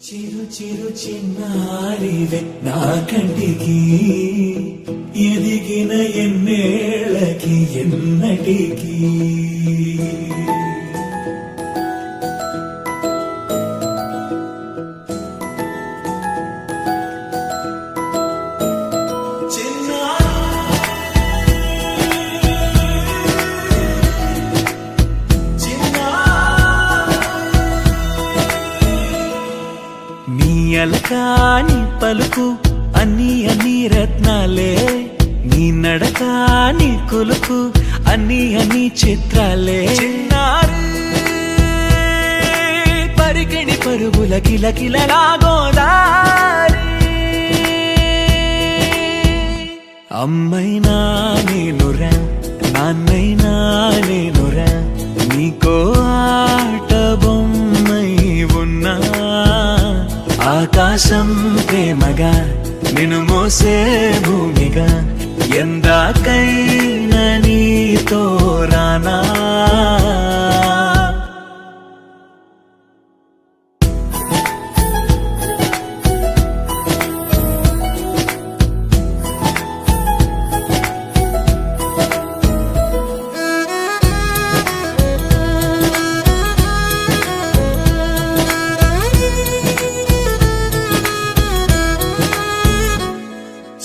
చిరు చిరు చిన్నారివే నా కంటికి ఎదిగిన ఎన్నేళ్ళకి ఎన్నటికి అలకాని పలుకు అన్ని రత్నాలే నీ నడకాని కొలుకు అన్ని చిత్రాలే పరికిణి పరుగుల కిలకిలలాగోదారి అమ్మైనా నేనురా నాన్నైనా నేనురా నీకో ఆట బొమ్మై ఉన్నా ఆకాశం ప్రేమగా నిన్ను మోసే భూమిగా ఎందాకైనా నీతో రానా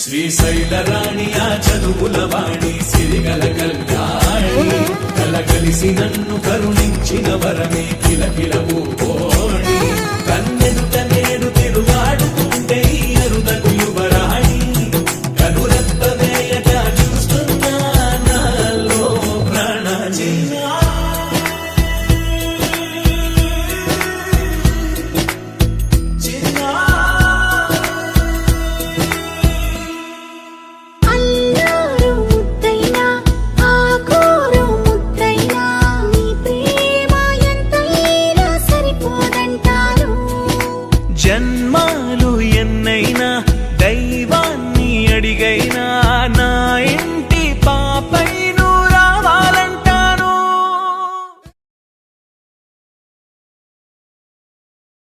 శ్రీశైల రాణి ఆ చదువుల వాణి సిరిగల కళ్యాణి కలగలిసి నన్ను కరుణించిన వరమే కిలకిలవు